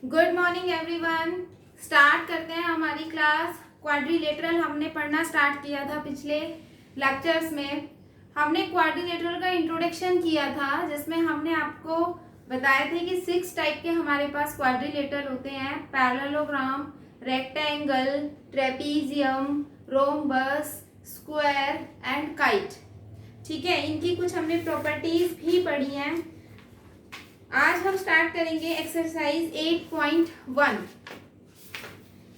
Good morning everyone. Start करते हैं हमारी क्लास। क्वाड्रिलेटरल हमने पढ़ना स्टार्ट किया था पिछले लेक्चर्स में। हमने क्वाड्रिलेटरल का इंट्रोडक्शन किया था जिसमें हमने आपको बताए थे कि 6 टाइप के हमारे पास क्वाड्रिलेटरल होते हैं: parallelogram, rectangle, trapezium, rhombus, square and kite. ठीक है, इनकी कुछ हमने प्रॉपर्टीज भी पढ़ी हैं। आज हम स्टार्ट करेंगे एक्सरसाइज 8.1।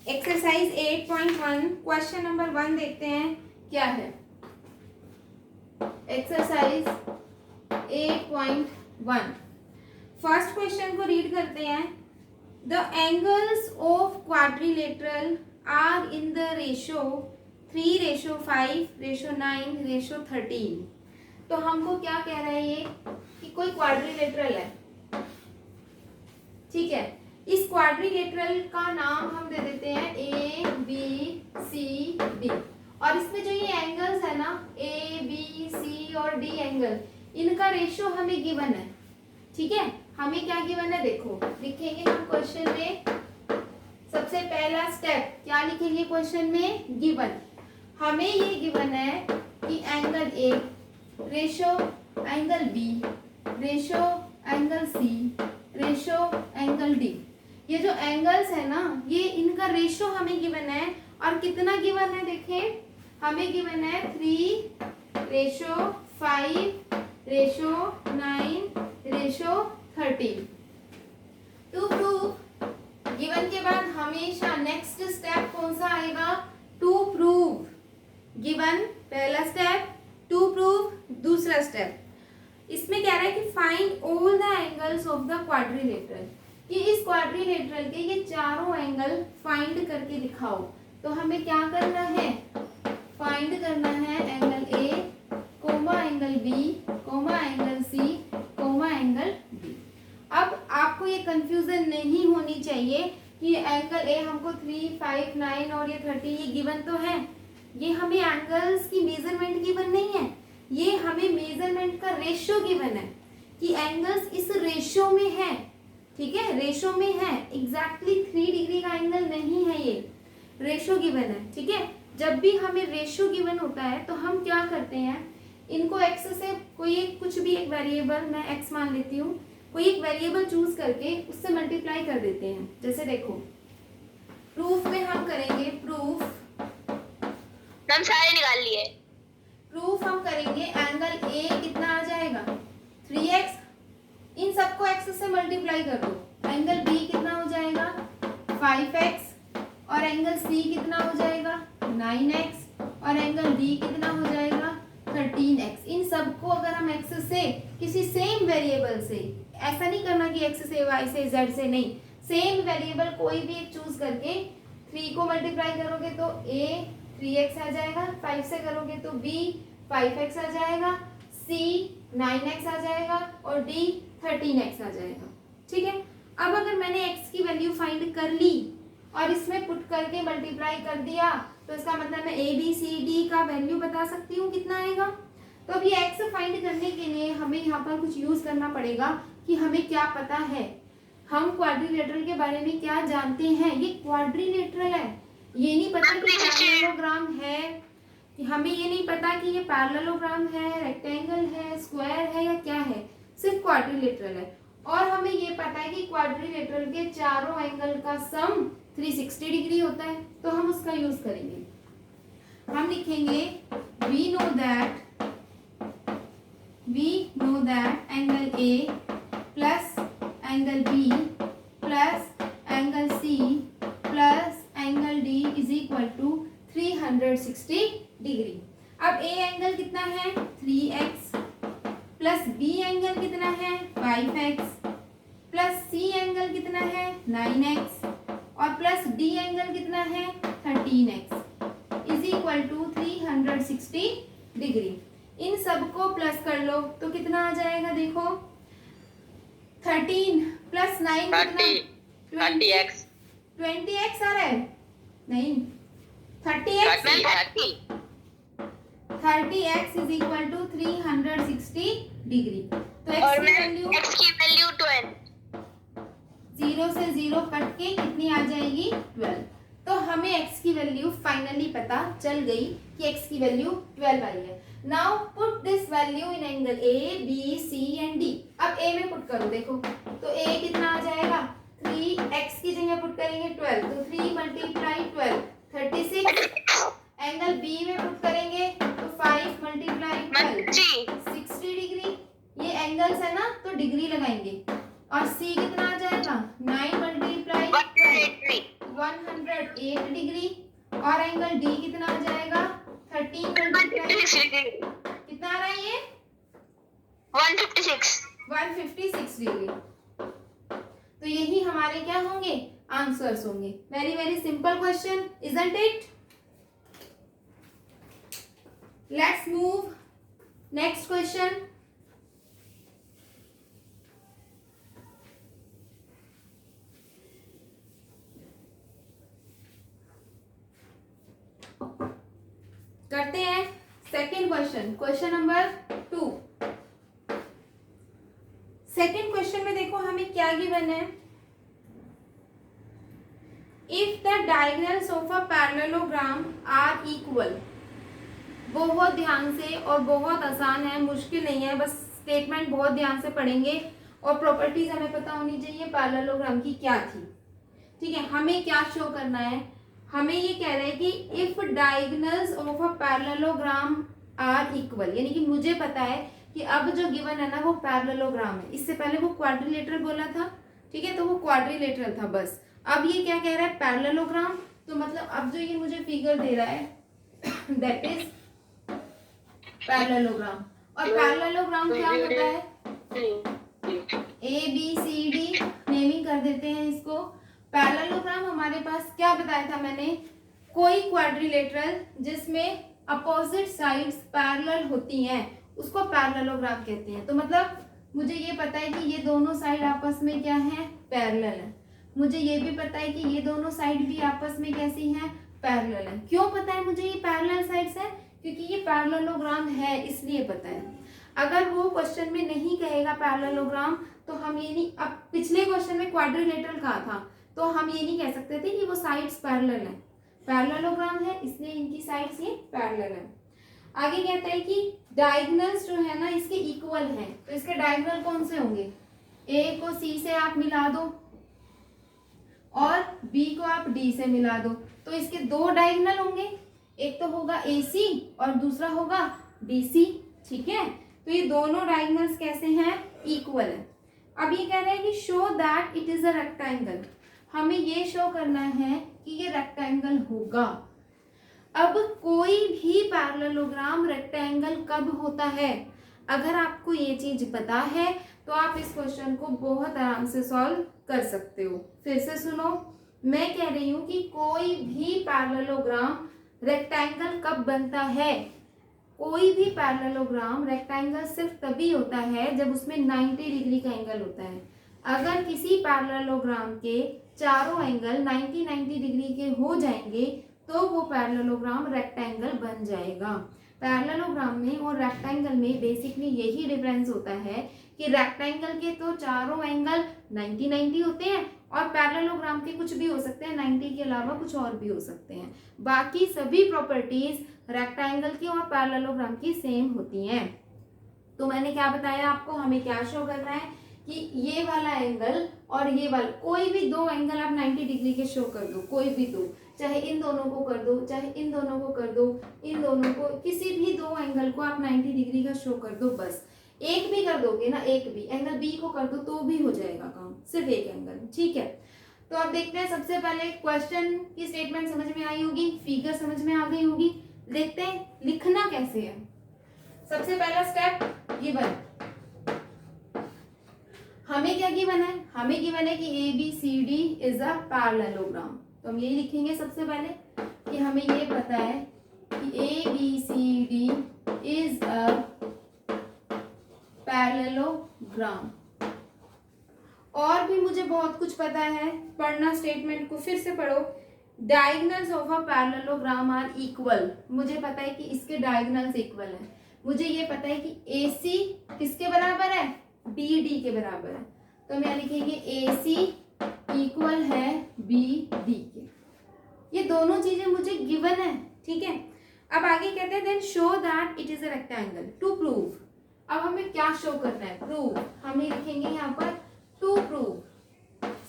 एक्सरसाइज 8.1 क्वेश्चन नंबर 1 देखते हैं क्या है। एक्सरसाइज 8.1 फर्स्ट क्वेश्चन को रीड करते हैं। The angles of quadrilateral are in the ratio 3:5:9:13। तो हमको क्या कह रहा है ये कि कोई क्वाड्रिलेटरल है। ठीक है, इस क्वाड्रिलेटरल का नाम हम दे देते हैं ए बी सी डी। और इसमें जो ये एंगल्स है ना, ए बी सी और डी एंगल, इनका रेशियो हमें गिवन है। ठीक है, हमें क्या गिवन है देखो, लिखेंगे हम क्वेश्चन में। सबसे पहला स्टेप क्या लिखेंगे क्वेश्चन में? गिवन। हमें ये गिवन है कि angle A ratio angle B ratio angle C ratio angle D. ये जो एंगल्स है ना, ये इनका रेशो हमें गिवन है। और कितना गिवन है देखें, हमें गिवन है 3:5:9:13। टू प्रूव गिवन के बाद हमेशा नेक्स्ट स्टेप कौन सा आएगा? To prove. गिवन पहला स्टेप, टू प्रूव दूसरा स्टेप। इसमें क्या रहा है कि find all the angles of the quadrilateral, कि इस क्वाड्रिलेटरल के ये चारों एंगल फाइंड करके दिखाओ। तो हमें क्या करना है? फाइंड करना है angle A comma angle B comma angle C comma angle D. अब आपको ये कंफ्यूजन नहीं होनी चाहिए कि एंगल ए हमको 3, 5, 9 और ये 30 ये गिवन तो है। ये हमें एंगल्स की मेजरमेंट गिवन नहीं है, ये हमें मेजरमेंट का रेशियो गिवन है कि एंगल्स इस रेशियो में है। ठीक है, रेशियो में है, एग्जैक्टली 3 डिग्री का एंगल नहीं है, ये रेशियो गिवन है। ठीक है, जब भी हमें रेशियो गिवन होता है तो हम क्या करते हैं, इनको एक्स से कोई एक कुछ भी एक वेरिएबल, मैं एक्स मान लेती हूँ, कोई एक वेरिएबल चूज करके उससे मल्टीप्लाई कर देते हैं। जैसे देखो प्रूफ में हम करेंगे, प्रूफ हम सारे निकाल लिए। प्रूफ हम करेंगे एंगल ए कितना आ जाएगा 3x, इन सबको x से मल्टीप्लाई कर दो। एंगल बी कितना हो जाएगा 5x, और एंगल सी कितना हो जाएगा 9x, और एंगल डी कितना हो जाएगा 13x। इन सबको अगर हम x से किसी सेम वेरिएबल से, ऐसा नहीं करना कि x से y से z से नहीं, सेम वेरिएबल कोई भी एक चूज करके 3 को मल्टीप्लाई करोगे तो a 3x आ जाएगा, 5 से करोगे तो b 5x आ जाएगा, c 9x आ जाएगा और d 13x आ जाएगा। ठीक है, अब अगर मैंने x की वैल्यू फाइंड कर ली और इसमें पुट करके मल्टीप्लाई कर दिया तो इसका मतलब मैं a b c d का वैल्यू बता सकती हूँ कितना आएगा। तो अब ये x फाइंड करने के लिए हमें यहाँ पर कुछ यूज करना पड़ेगा कि हमें क्या पता है, हम क्वाड्रिलेटरल के बारे में क्या जानते हैं। ये क्वाड्रिलेटरल है, ये नहीं पता कि पैरेललोग्राम है, हमें ये नहीं पता कि ये पैरेललोग्राम है, रेक्टेंगल है, स्क्वायर है या क्या है, सिर्फ क्वाड्रिलेटरल है। और हमें ये पता है कि क्वाड्रिलेटरल के चारों एंगल का सम 360 डिग्री होता है, तो हम उसका यूज करेंगे। हम लिखेंगे we know that angle A plus angle B plus angle C plus angle D is equal to 360 degree. अब ए एंगल कितना है 3x, प्लस बी एंगल कितना है 5x, प्लस सी एंगल कितना है 9x, और प्लस डी एंगल कितना है 13x is equal to 360 degree. इन सबको प्लस कर लो तो कितना आ जाएगा देखो, 13 प्लस 9 कितना 20x आ रहा है, नहीं 30x is equal to 360 degree. तो x की वैल्यू 0 0 से 0 कट के कितनी आ जाएगी 12। तो हमें x की वैल्यू फाइनली पता चल गई कि x की वैल्यू 12 आई है। Now put this value in angle A, B, C and D। अब A में पुट करो, देखो तो A कितना आ जाएगा 3x की जगह पुट करेंगे 12, तो 3 मल्टीप्लाई 12 36। एंगल B में पुट करेंगे तो 5 मल्टीप्लाई 12 60 डिग्री। ये एंगल्स है ना तो डिग्री लगाएंगे। और C कितना आ जाएगा 9 मल्टीप्लाई 108 डिग्री। और एंगल D कितना आ जाएगा 13 मल्टीप्लाई कितना आ रहा है ये 156 डिग्री। तो यही हमारे क्या होंगे आंसर्स होंगे। Very very simple question, isn't it? Let's move next question. करते हैं second question, question number 2। Second question में देखो हमें क्या गिवन है। If the diagonals of a parallelogram are equal. बहुत ध्यान से, और बहुत आसान है, मुश्किल नहीं है, बस स्टेटमेंट बहुत ध्यान से पढ़ेंगे और प्रॉपर्टीज हमें पता होनी चाहिए पैरेललोग्राम की क्या थी। ठीक है, हमें क्या शो करना है, हमें ये कह रहा है कि if diagonals of a parallelogram are equal, यानी कि मुझे पता है कि अब जो गिवन है ना वो पैरेललोग्राम है। इससे पहले वो क्वाड्रिलेटरल बोला था, ठीक है, तो वो क्वाड्रिलेटरल था बस। अब ये क्या कह रहा है पैरेललोग्राम, तो मतलब अब जो ये मुझे फिगर दे रहा है दैट इज पैरेललोग्राम। और पैरेललोग्राम क्या होता है ABCD नेमिंग कर देते हैं इसको। पैरेललोग्राम हमारे पास क्या बताया था मैंने, कोई क्वाड्रिलेटरल जिसमें अपोजिट साइड्स पैरेलल होती हैं उसको पैरेललोग्राम कहते हैं। तो मतलब मुझे ये पता है कि ये दोनों साइड आपस में क्या है पैरेलल है। मुझे ये भी पता है कि ये दोनों साइड भी आपस में कैसी हैं पैरेलल है। क्यों पता है मुझे ये पैरेलल साइड्स है, क्योंकि ये पैरेललोग्राम है इसलिए पता है। अगर वो क्वेश्चन में नहीं कहेगा पैरेललोग्राम तो हम ये नहीं, अब पिछले क्वेश्चन में क्वाड्रिलेटरल कहा था तो हम ये नहीं कह सकते थे कि वो साइड्स पैरेलल है। पैरेललोग्राम है इसलिए इनकी साइड्स ये पैरेलल है। आगे कहता है कि डायगोनल्स जो है ना इसके इक्वल हैं, तो इसके डायगोनल कौन से होंगे, A को C से आप मिला दो और B को आप D से मिला दो, तो इसके दो डायगोनल होंगे, एक तो होगा AC और दूसरा होगा BC। ठीक है, तो ये दोनों डायगोनल्स कैसे हैं इक्वल है। अब ये कह रहा है कि show that it is a rectangle, हमें ये शो करना है कि ये रेक्टेंगल होगा। अब कोई भी पैरेललोग्राम रेक्टेंगल कब होता है, अगर आपको ये चीज पता है तो आप इस क्वेश्चन को बहुत आराम से सॉल्व कर सकते हो। फिर से सुनो, मैं कह रही हूं कि कोई भी पैरेललोग्राम रेक्टेंगल कब बनता है। कोई भी पैरेललोग्राम रेक्टेंगल सिर्फ तभी होता है जब उसमें 90 डिग्री का एंगल होता है। अगर किसी पैरेललोग्राम के चारों एंगल 90 डिग्री के हो जाएंगे तो वो पैरेललोग्राम रेक्टेंगल बन जाएगा। पैरेललोग्राम में और रेक्टेंगल में बेसिकली यही डिफरेंस होता है कि रेक्टेंगल के तो चारों एंगल 90 होते हैं और पैरेललोग्राम के कुछ भी हो सकते हैं, 90 के अलावा कुछ और भी हो सकते हैं। बाकी सभी प्रॉपर्टीज रेक्टेंगल की और पैरेललोग्राम की सेम होती हैं। तो मैंने क्या बताया आपको, हमें क्या शो करना है कि ये वाला एंगल और ये वाला, कोई भी दो एंगल आप 90 डिग्री के शो कर दो, कोई भी दो, चाहे इन दोनों को कर दो, चाहे इन दोनों को कर दो, इन दोनों को, किसी भी दो एंगल को आप 90 डिग्री का शो कर दो। बस एक भी कर दोगे ना, एक भी एंगल बी को कर दो तो भी हो जाएगा काम, सिर्फ एक एंगल। ठीक है, तो अब देखते हैं। सबसे पहले क्वेश्चन की स्टेटमेंट समझ में आई होगी, फिगर समझ में आ गई होगी। देखते हैं लिखना कैसे है। सबसे पहला स्टेप गिवन, हमें क्या गिवन है, हमें गिवन है कि ABCD इज अ पैरेललोग्राम। तो हम यही लिखेंगे सबसे पहले कि हमें ये पता है कि ABCD इज अ पैरेललोग्राम। और भी मुझे बहुत कुछ पता है, पढ़ना स्टेटमेंट को फिर से पढ़ो। Diagonals of a parallelogram are equal, मुझे पता है कि इसके डायगोनल्स इक्वल है। मुझे ये पता है कि AC किसके बराबर है, BD के बराबर है। तो हम यहाँ लिखेंगे AC ये दोनों चीजें मुझे गिवन है, ठीक है। अब आगे कहते हैं then show that it is a rectangle to prove. अब हमें क्या शो करना है, प्रूव। हम ये लिखेंगे यहाँ पर टू प्रूव।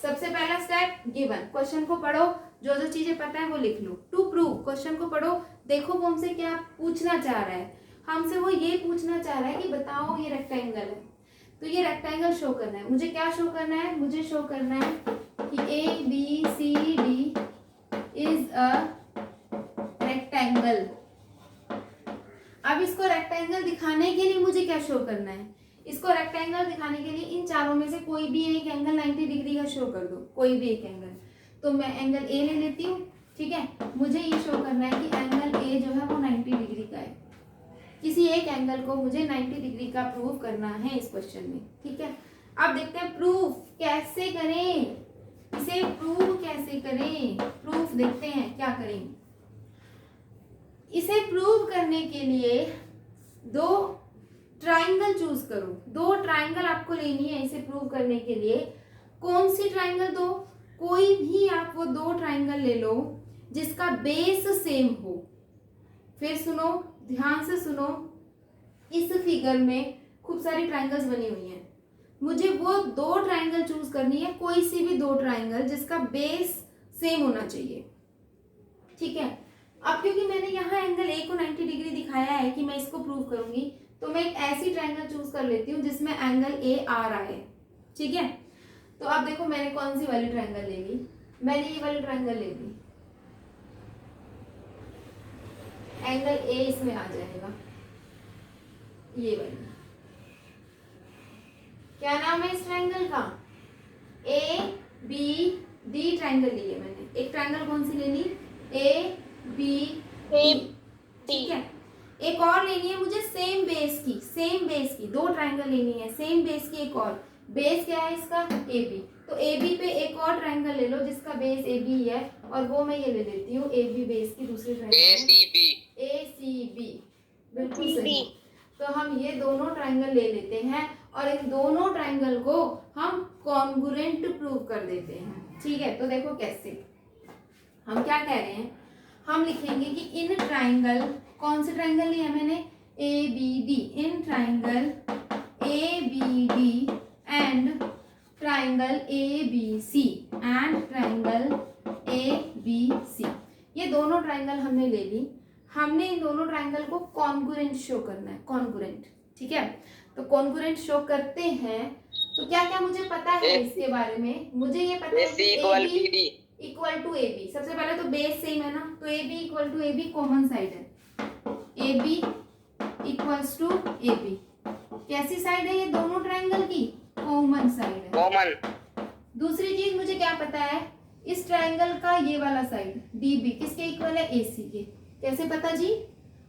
सबसे पहला स्टेप गिवन, क्वेश्चन को पढ़ो, जो जो चीजें पता है वो लिख लो। टू प्रूव, क्वेश्चन को पढ़ो, देखो वो हमसे क्या पूछना चाह रहा है। हमसे वो ये पूछना चाह रहा है कि बताओ ये रेक्टेंगल है, तो ये रेक्टेंगल शो करना है। मुझे क्या शो करना है, मुझे शो करना है कि A B C D is a rectangle. अब इसको रेक्टेंगल दिखाने के लिए मुझे क्या शो करना है, इसको रेक्टेंगल दिखाने के लिए इन चारों में से कोई भी एक एंगल 90 डिग्री का शो कर दो, कोई भी एक एंगल। तो मैं एंगल ए ले लेती हूँ, ठीक है। मुझे ये शो करना है कि एंगल ए जो है वो 90 डिग्री का है। किसी एक एंगल को मुझे 90 डिग्री का प्रूव करना है इस क्वेश्चन में, ठीक है। अब देखते हैं प्रूफ कैसे करें, इसे प्रूव कैसे करें। प्रूफ देखते हैं क्या करेंगे। इसे प्रूव करने के लिए दो ट्राइंगल चूज करो। दो ट्राइंगल आपको लेनी है इसे प्रूव करने के लिए। कौन सी ट्राइंगल दो, कोई भी आप वो दो ट्राइंगल ले लो जिसका बेस सेम हो। फिर सुनो, ध्यान से सुनो, इस फिगर में खूब सारी ट्राइंगल्स बनी हुई हैं। मुझे वो दो ट्राइंगल चूज करनी है, कोई सी भी दो ट्राइंगल जिसका बेस सेम होना चाहिए, ठीक है। अब क्योंकि मैंने यहाँ एंगल ए को 90 डिग्री दिखाया है कि मैं इसको प्रूव करूंगी, तो मैं एक ऐसी ट्राइंगल चूज कर लेती हूँ जिसमें एंगल ए आ रहा है, ठीक है। तो अब देखो मैंने कौन सी वाली ट्राइंगल ले ली, मैंने ये वाली ट्राइंगल ले ली। एंगल ए इसमें आ जाएगा, ये वाली। क्या नाम है इस ट्राइंगल का, ए बी डी ट्राइंगल ली है मैंने। एक ट्राइंगल कौन सी लेनी, ए बी डी, ठीक है। एक और लेनी है मुझे सेम बेस की, सेम बेस की दो ट्राइंगल लेनी है, सेम बेस की एक और। बेस क्या है इसका, ए बी। तो ए बी पे एक और ट्राइंगल ले लो जिसका बेस ए बी है, और वो मैं ये ले लेती हूँ ए बी बेस की दूसरी ट्राइंगल, ए सी बी, बिल्कुल सही। तो हम ये दोनों ट्राइंगल ले लेते हैं और इन दोनों ट्राइंगल को हम कॉन्ग्रुएंट प्रूव कर देते हैं, ठीक है। तो देखो कैसे, हम क्या कह रहे हैं, हम लिखेंगे कि इन ट्राइंगल, कौन से ट्राइंगल लिया मैंने, A B D, in triangle A B D and triangle A B C and triangle A B C, ये दोनों ट्राइंगल हमने ले ली। हमने इन दोनों ट्राइंगल को कॉन्ग्रुएंट शो करना है, कॉन्ग्रुएंट, ठीक है। तो कॉन्ग्रुएंट शो करते हैं, तो क्या क्या मुझे पता है इसके बारे में, मुझे ये पता है कि A B equal to A B, सबसे पहले तो बेस सेम है ना, तो A B equal to A B common side है, A B equals to A B. कैसी साइड है ये दोनों ट्राइंगल की, कॉमन साइड है, कॉमन। दूसरी चीज मुझे क्या पता है, इस ट्राइंगल का ये वाला साइड डी बी किसके इक्वल है, ए सी के। कैसे पता जी,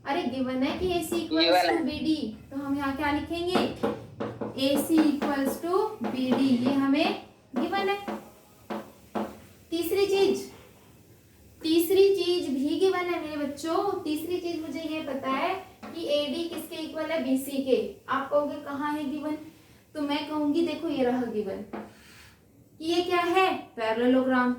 अरे गिवन है कि ए सी इक्वल्स टू बी डी, तो हम यहाँ क्या लिखेंगे, ए सी इक्वल्स टू बी डी, ये हमें गिवन है। तीसरी चीज भी गिवन है मेरे बच्चों। तीसरी चीज मुझे ये पता है कि ए डी किसके इक्वल है, बी सी के। आप कहोगे कहाँ है गिवन, तो मैं कहूंगी देखो ये रहा गिवन, कि ये क्या है, पैरेललोग्राम।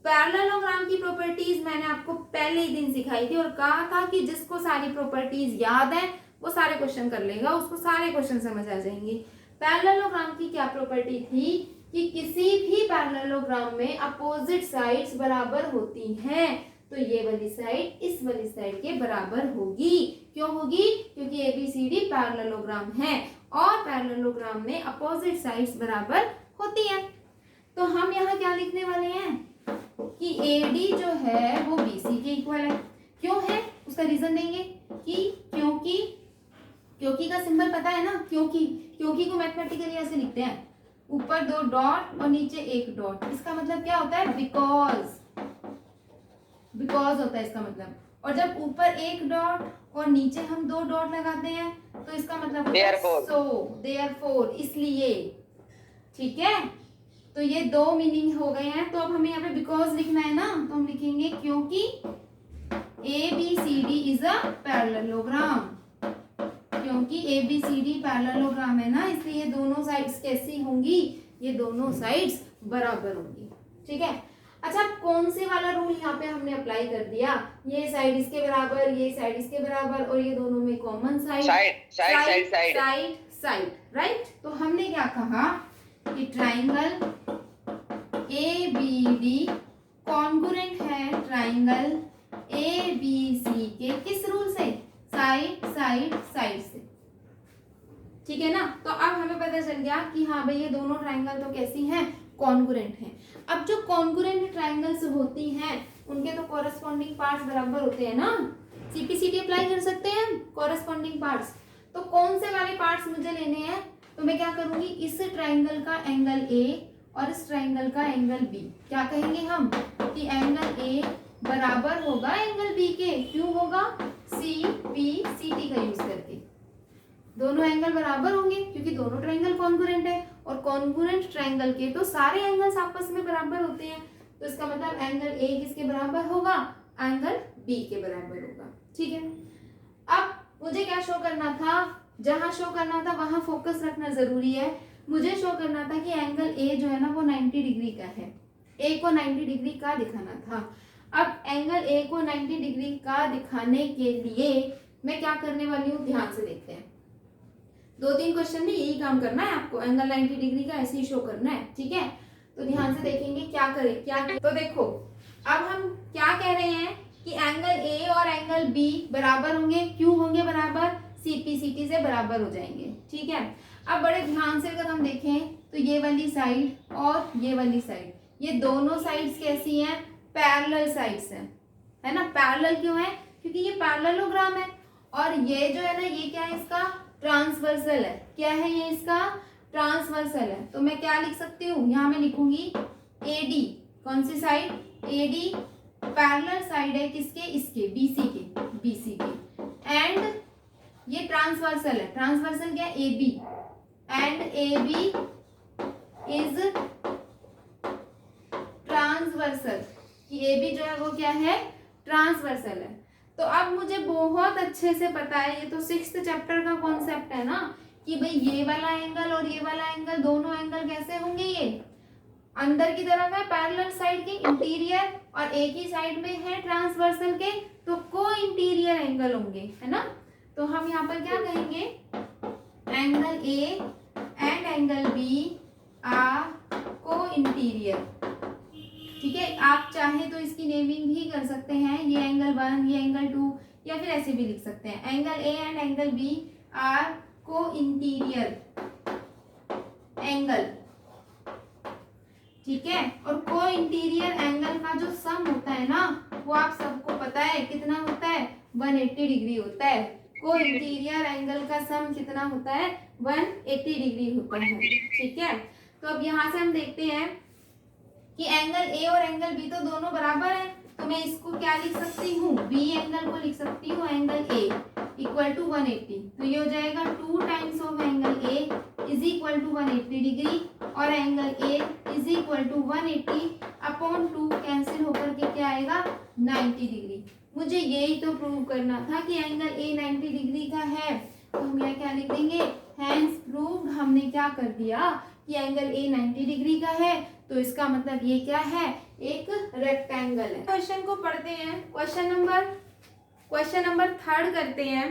पैरेललोग्राम की प्रॉपर्टीज मैंने आपको पहले ही दिन सिखाई थी और कहा था कि जिसको सारी प्रॉपर्टीज याद है वो सारे क्वेश्चन कर लेगा, उसको सारे क्वेश्चन समझ आ जाएंगे। पैरेललोग्राम की क्या प्रॉपर्टी थी कि किसी भी पैरेललोग्राम में अपोजिट साइड्स बराबर होती हैं, तो ये वाली साइड इस वाली साइड के बराबर होगी। क्यों होगी, क्योंकि ABCD पैरेललोग्राम है और पैरेललोग्राम में अपोजिट साइड्स बराबर होती हैं। तो हम यहाँ क्या लिखने वाले हैं कि AD जो है वो BC के इक्वल है। क्यों है, उसका रीजन देंगे कि क्योंकि का सिंबल पता है ना, क्योंकि को मैथमेटिकली ऐसे लिखते हैं, ऊपर दो डॉट और नीचे एक डॉट। इसका मतलब क्या होता है, बिकॉज होता है इसका मतलब। और जब ऊपर एक डॉट और नीचे हम दो डॉट लगाते हैं तो इसका मतलब होता है सो, देयरफॉर, इसलिए, ठीक है। तो ये दो मीनिंग हो गए हैं। तो अब हमें यहाँ पे बिकॉज लिखना है ना, तो हम लिखेंगे क्योंकि ABCD इज अ पैरेललोग्राम। क्योंकि ABCD पैरेललोग्राम है ना, इसलिए ये दोनों साइड्स कैसी होंगी, ये दोनों साइड्स बराबर होंगी, ठीक है। अच्छा, कौन से वाला रूल यहाँ पे हमने अप्लाई कर दिया, ये साइड इसके बराबर, ये साइड इसके बराबर, और ये दोनों में common side, side side, right. तो हमने क्या कहा कि triangle A B D congruent है ट्राइंगल ए बी सी के किस रूल से, साइड साइड साइड से, ठीक है ना। तो अब हमें पता चल गया कि हाँ भाई ये दोनों ट्राइंगल तो कैसी हैं, कॉन्ग्रुएंट हैं। अब जो कॉन्ग्रुएंट ट्राइंगल्स होती हैं उनके तो कॉरेस्पॉन्डिंग पार्ट्स बराबर होते हैं ना, सीपीसीटी अप्लाई कर सकते हैं हम कॉरेस्पॉन्डिंग पार्ट्स। तो कौन से वाले पार्ट्स मुझे लेने हैं, तो मैं क्या करूंगी, इस ट्राइंगल का एंगल ए और इस ट्राइंगल का एंगल बी, क्या कहेंगे हम कि एंगल ए बराबर होगा एंगल बी के, क्यों होगा, सी पी सी टी का यूज करके दोनों एंगल बराबर होंगे क्योंकि दोनों ट्राइंगल कॉन्ग्रुएंट है, और कॉन्ग्रुएंट ट्राइंगल के तो सारे एंगल्स आपस में बराबर होते हैं। तो इसका मतलब एंगल ए किसके बराबर होगा, एंगल बी के बराबर होगा, ठीक है। अब मुझे क्या शो करना था, जहां शो करना था वहां फोकस रखना जरूरी है। मुझे शो करना था कि एंगल ए जो है ना वो 90 डिग्री का है, ए को 90 डिग्री का दिखाना था। अब एंगल ए को 90 डिग्री का दिखाने के लिए मैं क्या करने वाली हूँ, ध्यान से देखते हैं। 2-3 क्वेश्चन में यही काम करना है आपको, एंगल 90 डिग्री का ऐसे ही शो करना है, ठीक है। तो ध्यान से देखेंगे क्या करें, तो देखो अब हम क्या कह रहे हैं कि एंगल ए और एंगल बी बराबर होंगे, क्यों होंगे बराबर, सीपीसीटी से बराबर हो जाएंगे, ठीक है। अब बड़े ध्यान से अगर हम देखें तो ये वाली साइड और ये वाली साइड, ये दोनों साइड्स कैसी हैं, पैरेलल साइड्स हैं, है ना। पैरेलल क्यों है, क्योंकि ये पैरेललोग्राम है, और ये जो है ना ये क्या है, इसका ट्रांसवर्सल है, क्या है ये, इसका ट्रांसवर्सल है। तो मैं क्या लिख सकती हूँ, यहाँ मैं लिखूंगी एडी, कौन सी साइड, एडी पैरेलल साइड है किसके, इसके बीसी के, एंड ये ट्रांसवर्सल है, ट्रांसवर्सल क्या है, AB, and AB is transversal, कि एबी जो है वो क्या है, ट्रांसवर्सल है। तो अब मुझे बहुत अच्छे से पता है, ये तो 6th चैप्टर का कॉन्सेप्ट है ना, कि भाई ये वाला एंगल और ये वाला एंगल, दोनों एंगल कैसे होंगे, ये अंदर की तरफ है पैरेलल साइड के इंटीरियर, और एक ही साइड में है ट्रांसवर्सल के, तो को इंटीरियर एंगल होंगे, है ना। तो हम यहाँ पर क्या कहेंगे, angle A and angle B are co-interior, ठीक है। आप चाहे तो इसकी नेमिंग भी कर सकते हैं, ये एंगल 1, ये एंगल 2, या फिर ऐसे भी लिख सकते हैं, angle A and angle B are co-interior angle, ठीक है। और को इंटीरियर एंगल का जो सम होता है ना, वो आप सबको पता है कितना होता है, 180 डिग्री होता है। को इंटीरियर एंगल का सम कितना होता है, 180 डिग्री होता है, ठीक है। तो अब यहाँ से हम देखते हैं कि एंगल ए और एंगल बी तो दोनों बराबर है, तो मैं इसको क्या लिख सकती हूँ, बी एंगल को लिख सकती हूँ एंगल ए इक्वल टू 180, तो ये हो जाएगा 2 times of angle A is equal to 180 degree, और angle A is equal to 180 upon 2 cancel होकर के क्या आएगा, 90 डिग्री। मुझे यही तो प्रूव करना था कि एंगल ए 90 डिग्री का है, तो हम यहाँ क्या लिख देंगे, हैंस प्रूव्ड। हमने क्या कर दिया कि एंगल ए 90 डिग्री का है, तो इसका मतलब ये क्या है, एक रेक्टेंगल है। क्वेश्चन को पढ़ते हैं, क्वेश्चन नंबर 3 करते हैं।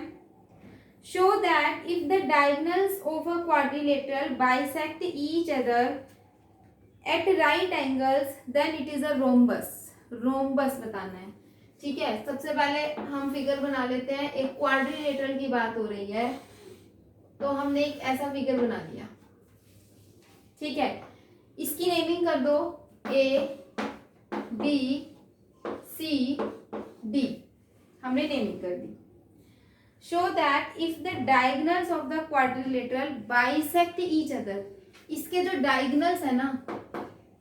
Show that if the diagonals of a quadrilateral bisect each other at right angles then it is a rhombus. Rhombus बताना है, ठीक है। सबसे पहले हम फिगर बना लेते हैं, एक क्वाड्रिलेटरल की बात हो रही है, तो हमने एक ऐसा फिगर बना दिया, ठीक है। इसकी नेमिंग कर दो ए बी सी डी, हमने नेमिंग कर दी। Show that if the diagonals of the quadrilateral bisect each other, इसके जो डायगोनल्स है ना,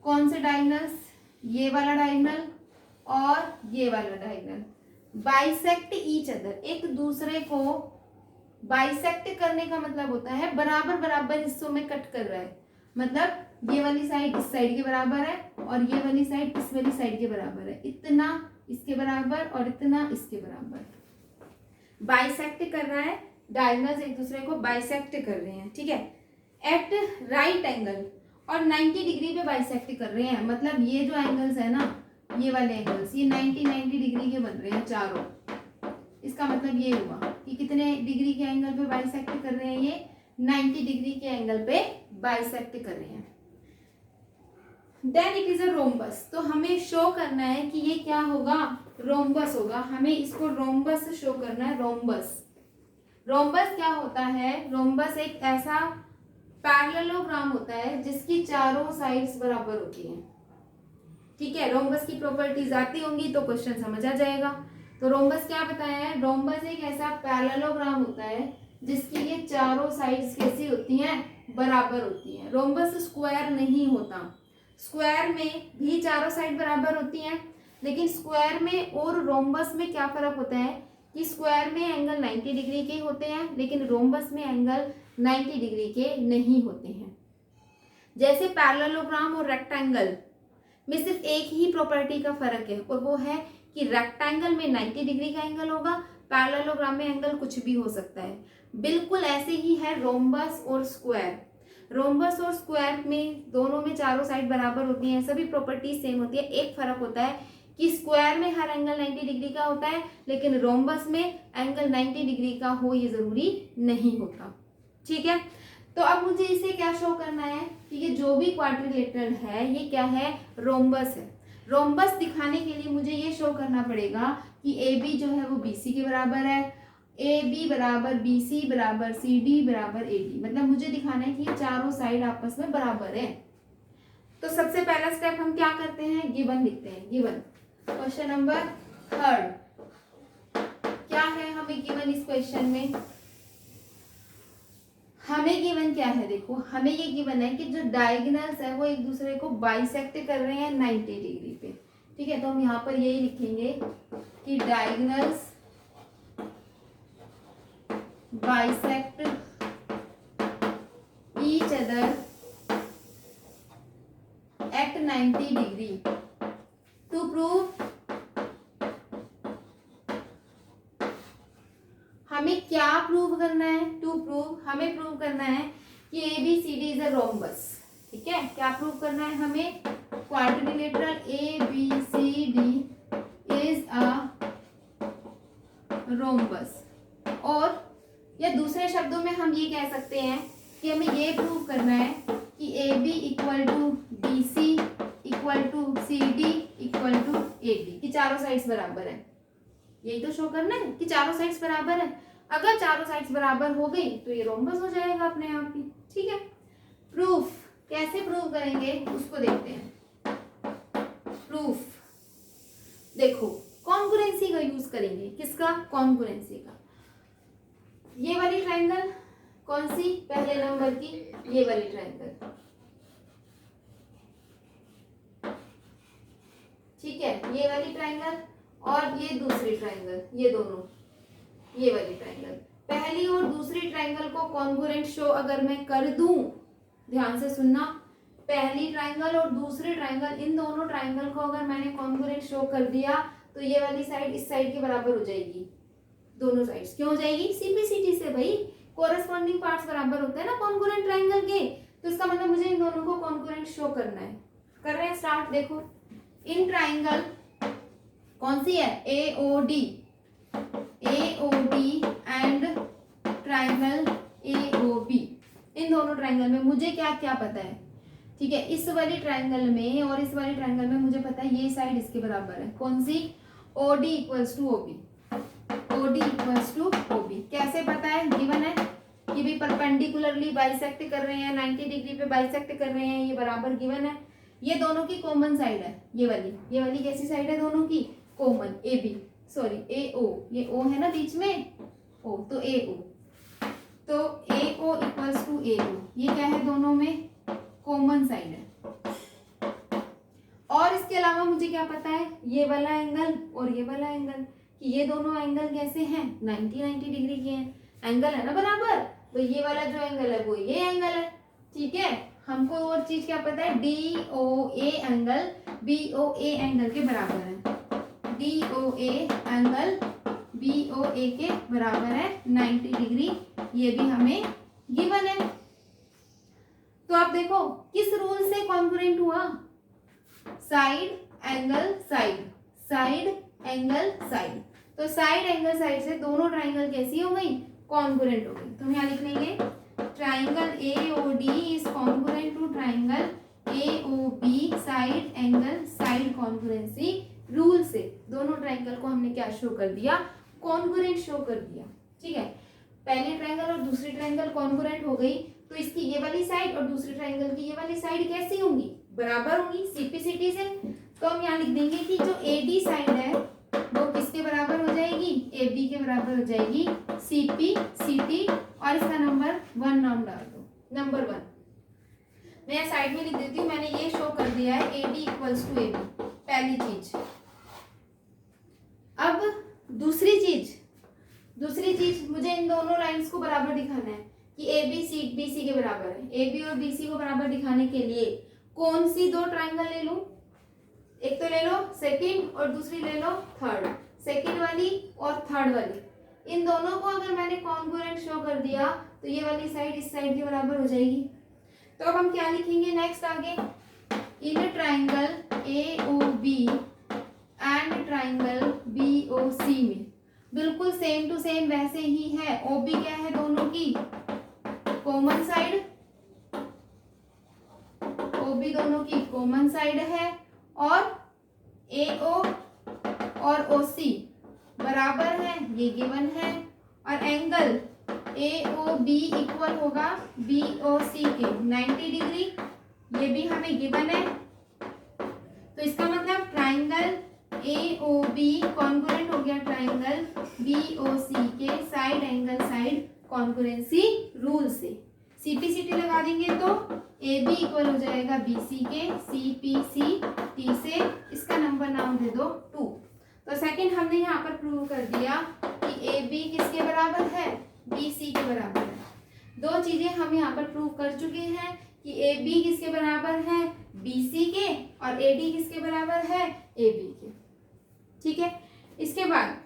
कौन से डायगोनल्स, ये वाला डायगोनल और ये वाला डायगोनल, बाइसेक्ट ईच अदर, एक दूसरे को बाइसेक्ट करने का मतलब होता है बराबर बराबर हिस्सों में कट कर रहा है, मतलब ये वाली साइड इस साइड के बराबर है और ये वाली साइड इस वाली साइड के बराबर है, इतना इसके बराबर और इतना इसके बराबर, बाइसेक्ट कर रहा है, डायगोनल्स एक दूसरे को बाइसेक्ट कर रहे हैं, ठीक है, एट राइट एंगल। और 90 डिग्री पे बाइसेक्ट कर रहे हैं, मतलब ये जो एंगल्स है ना, ये वाले एंगल्स, ये 90 डिग्री के बन रहे हैं चारों। इसका मतलब ये हुआ कि कितने डिग्री के एंगल पे बाइसेक्ट कर रहे हैं, ये 90 डिग्री के एंगल पे बाइसेक्ट कर रहे हैं। Then it is a rhombus, तो हमें शो करना है कि ये क्या होगा, रोम्बस होगा। हमें इसको रोम्बस शो करना है। रोम्बस, रोम्बस क्या होता है, रोम्बस एक ऐसा पैरेललोग्राम होता है जिसकी चारों साइड्स बराबर होती हैं। ठीक है, रोम्बस की प्रॉपर्टीज आती होंगी तो क्वेश्चन समझ आ जाएगा। तो रोम्बस क्या बताया है, रोम्बस एक ऐसा पैरेललोग्राम होता है जिसकी ये चारों साइड्स कैसी होती हैं, बराबर होती हैं। रोम्बस स्क्वायर नहीं होता, स्क्वायर में भी चारों साइड बराबर होती हैं, लेकिन स्क्वायर में और रोम्बस में क्या फर्क होता है कि स्क्वायर में एंगल 90 डिग्री के होते हैं, लेकिन रोम्बस में एंगल 90 डिग्री के नहीं होते हैं। जैसे पैरेललोग्राम और रेक्टेंगल में सिर्फ एक ही प्रॉपर्टी का फर्क है, और वो है कि रेक्टेंगल में 90 डिग्री का एंगल होगा, पैरेललोग्राम में एंगल कुछ भी हो सकता है। बिल्कुल ऐसे ही है रोम्बस और स्क्वायर। रोम्बस और स्क्वायर में दोनों में चारों साइड बराबर होती हैं, सभी प्रॉपर्टी सेम होती है। एक फर्क होता है कि स्क्वायर में हर एंगल 90 डिग्री का होता है, लेकिन रोम्बस में एंगल 90 डिग्री का हो ये जरूरी नहीं होता। ठीक है, तो अब मुझे इसे क्या शो करना है कि ये जो भी क्वाड्रिलेटरल है ये क्या है, रोम्बस है। रोम्बस दिखाने के लिए मुझे ये शो करना पड़ेगा कि ए बी जो है वो बी सी के बराबर है, ए बी बराबर बी सी बराबर सी डी बराबर ए डी, मतलब मुझे दिखाना है कि ये चारों साइड आपस में बराबर है। तो सबसे पहला स्टेप हम क्या करते हैं, गिवन लिखते हैं। गिवन क्वेश्चन नंबर 3 क्या है हमें गिवन इस क्वेश्चन में, हमें गिवन क्या है, देखो हमें ये गिवन है कि जो डायगोनल्स है वो एक दूसरे को बाइसेक्ट कर रहे हैं 90 डिग्री पे। ठीक है, तो हम यहाँ पर यही लिखेंगे कि diagonals bisect each other at 90 degree to prove, हमें क्या प्रूव करना है, टू प्रूव, हमें प्रूव करना है कि A B C D is a rhombus. ठीक है, क्या प्रूव करना है हमें, quadrilateral A B C D is a rhombus. और या दूसरे शब्दों में हम ये कह सकते हैं कि हमें ये प्रूव करना है कि A B equal to B C equal to C D equal to A D, कि चारों साइड्स बराबर है। यही तो शो करना है कि चारों साइड्स बराबर है। अगर चारों साइड्स बराबर हो गई तो ये रोम्बस हो जाएगा अपने आप ही। ठीक है, प्रूफ कैसे प्रूव करेंगे उसको देखते हैं। प्रूफ देखो, कॉन्ग्रुएंसी का यूज करेंगे, किसका, कॉन्ग्रुएंसी का। ये वाली ट्रायंगल कौन सी, पहले नंबर की ये वाली ट्रायंगल। ठीक है, ये वाली ट्रायंगल और ये दूसरी ट्रायंगल, ये दोनों, ये वाली ट्रायंगल, पहली और दूसरी ट्रायंगल को कॉन्ग्रुएंट शो अगर मैं कर दूं, ध्यान से सुनना, पहली ट्रायंगल और दूसरी ट्रायंगल, इन दोनों ट्रायंगल को अगर मैंने कॉन्ग्रुएंट शो कर दिया तो ये वाली साइड इस साइड के बराबर हो जाएगी। दोनों साइड्स क्यों हो जाएगी, सिंप्लिसिटी से भाई, कोरस्पॉन्डिंग पार्ट्स बराबर होते हैं ना कॉन्ग्रुएंट ट्रायंगल के, तो इसका मतलब मुझे इन दोनों को कॉन्ग्रुएंट शो करना है। कर रहे हैं स्टार्ट। देखो इन ट्रायंगल कौन सी है, A O D and triangle A O B, इन दोनों ट्रायंगल में मुझे क्या क्या पता है। ठीक है, इस वाली ट्रायंगल में और इस वाली ट्रायंगल में मुझे पता है ये साइड इसके बराबर है, कौन सी, O D equals to O B, O D equals to O B. कैसे पता है, गिवन है कि भी परपेंडिकुलरली बाइसेक्ट कर रहे हैं, 90 डिग्री पे बाइसेक्ट कर रहे हैं, ये बराबर गिवन है। ये दोनों की कॉमन साइड है, ये वाली कैसी साइड है, दोनों की कॉमन, ए बी सॉरी ए ओ, ये ओ है ना बीच में, ओ तो ए ओ, तो ए ओ इक्वल्स टू ए ओ, ये क्या है, दोनों में कॉमन साइड है। और इसके अलावा मुझे क्या पता है, ये वाला एंगल और ये वाला एंगल, कि ये दोनों एंगल कैसे हैं, 90 डिग्री के हैं, एंगल है ना बराबर, तो ये वाला जो एंगल है वो ये एंगल है। ठीक है, हमको और चीज क्या पता है, D O A angle B O A angle के बराबर है, D O A angle B O A के बराबर है 90 डिग्री, ये भी हमें गिवन है। तो तो आप देखो किस रूल से कॉन्ग्रुएंट हुआ, side angle side, side angle side. तो साइड एंगल साइड से दोनों ट्राइंगल कैसी हो गई, कॉन्ग्रुएंट हो गई। तो हम यहाँ लिख लेंगे triangle AOD is congruent to triangle AOB side angle side congruency rule से दोनों ट्राइंगल को हमने क्या शो कर दिया, कॉन्ग्रुएंट शो कर दिया। ठीक है, पहले ट्राइंगल और दूसरी ट्राइंगल कॉन्ग्रुएंट हो गई, तो इसकी ये वाली साइड और दूसरी ट्राइंगल की ये वाली साइड कैसी होंगी, बराबर होंगी CP/CT से। तो हम यहाँ लिख देंगे कि जो AD साइड है वो किसके बराबर हो जाएगी, AB के बराबर हो जाएगी CP/CT, और इसका नंबर 1 नाम डाल दो, नंबर 1। मैं साइड में लिख देती हूँ, मैंने ये शो कर दिया है AD इक्वल्स टू AB, पहली चीज। अब दूसरी चीज मुझे इन दोनों लाइंस को बराबर दिखाना है कि AB BC के बराबर है। AB और BC को बराबर दिखाने के लिए कौन सी दो ट्राइंगल ले लूं, एक तो ले लो सेकंड और दूसरी ले लो थर्ड, सेकंड वाली और थर्ड वाली। इन दोनों को अगर मैंने कॉन्ग्रुएंट शो कर दिया तो ये वाली साइड इस साइड के बराबर हो जाएगी। तो अब हम क्या लिखेंगे नेक्स्ट आगे, in triangle AOB and triangle BOC में बिल्कुल सेम टू सेम वैसे ही है। OB क्या है, दोनों की कॉमन साइड, OB दोनों की कॉमन साइड है, और AO और OC बराबर है, ये गिवन है, और एंगल AOB इक्वल होगा BOC के 90 डिग्री, ये भी हमें गिवन है। तो इसका मतलब ट्राइंगल AOB कॉन्ग्रुएंट हो गया ट्राइंगल BOC के side angle side congruency rule से। CP/CT लगा देंगे तो AB इक्वल हो जाएगा BC के CP/CT से, इसका नंबर नाम दे दो 2। तो सेकंड हमने यहाँ पर प्रूव कर दिया कि AB किसके बराबर है, BC के बराबर है। दो चीजें हम यहाँ पर प्रूव कर चुके हैं कि AB किसके बराबर है, BC के, और AD किसके बराबर है, AB के। ठीक है, इसके बाद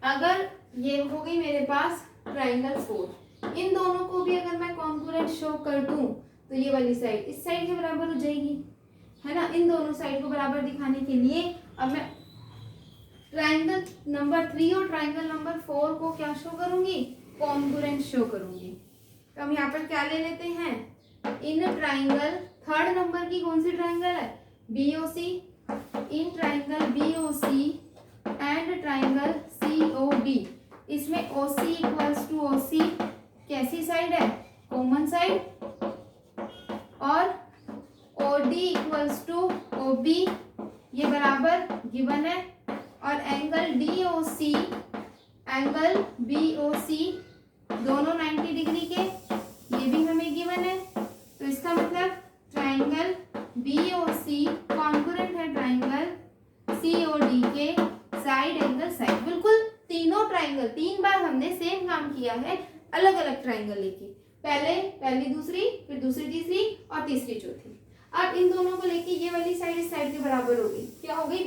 अगर ये हो गई मेरे पास ट्राइंगल 4, इन दोनों को भी अगर मैं कॉन्ग्रुएंट शो कर दूं तो ये वाली साइड इस साइड के बराबर हो जाएगी, है ना। इन दोनों साइड को बराबर दिखाने के लिए अब मैं ट्राइंगल नंबर 3 और ट्राइंगल नंबर 4 को क्या शो करूंगी, कॉन्ग्रुएंट शो करूंगी। तो हम यहाँ पर क्या ले लेते हैं, इन ट्राइंगल थर्ड नंबर की कौन सी ट्राइंगल है, BOC, in triangle BOC and triangle COD, इसमें OC इक्वल्स टू OC कैसी साइड है, कॉमन साइड, और OD इक्वल्स टू OB ये बराबर गिवन है, और एंगल DOC एंगल BOC दोनों 90 डिग्री के, ये भी हमें गिवन है। तो इसका मतलब ट्राइंगल BOC कॉन्ग्रुएंट है ट्राइंगल COD के साइड एंगल साइड। बिल्कुल तीनों ट्राइंगल, 3 बार हमने सेम काम किया है अलग अलग ट्राइंगल लेके, पहली दूसरी, फिर दूसरी तीसरी और तीसरी चौथी। अब इन दोनों को लेके ये वाली साइड इस साइड के बराबर हो गई, क्या हो गई,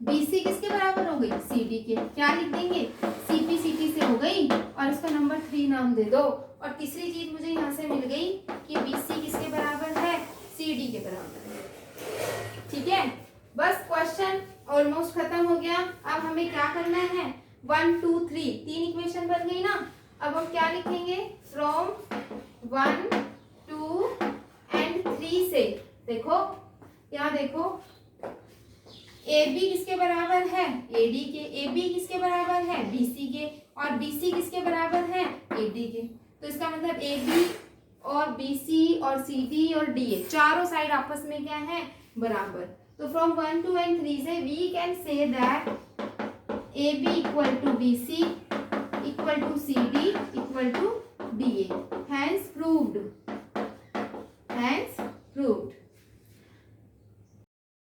BC किसके बराबर हो गई, CD के। क्या लिख देंगे, CP/CT से हो गई, और इसका नंबर 3 नाम दे दो। और तीसरी चीज मुझे यहाँ से मिल गई कि BC किसके बराबर है, CD के बराबर है। ठीक है, बस क्वेश्चन ऑलमोस्ट खत्म हो गया। अब हमें क्या करना है, 1 2 3 तीन इक्वेशन बन गई ना। अब हम क्या लिखेंगे, फ्रॉम 1 2 एंड 3 से। देखो यहाँ देखो, AB किसके बराबर है, AD के, AB किसके बराबर है, BC के, और BC किसके बराबर है, AD के। तो इसका मतलब AB और BC और CD और DA चारों साइड आपस में क्या है, बराबर। तो फ्रॉम 1 2 एंड 3 से we can say that AB equal to BC equal to CD equal to DA, hence proved.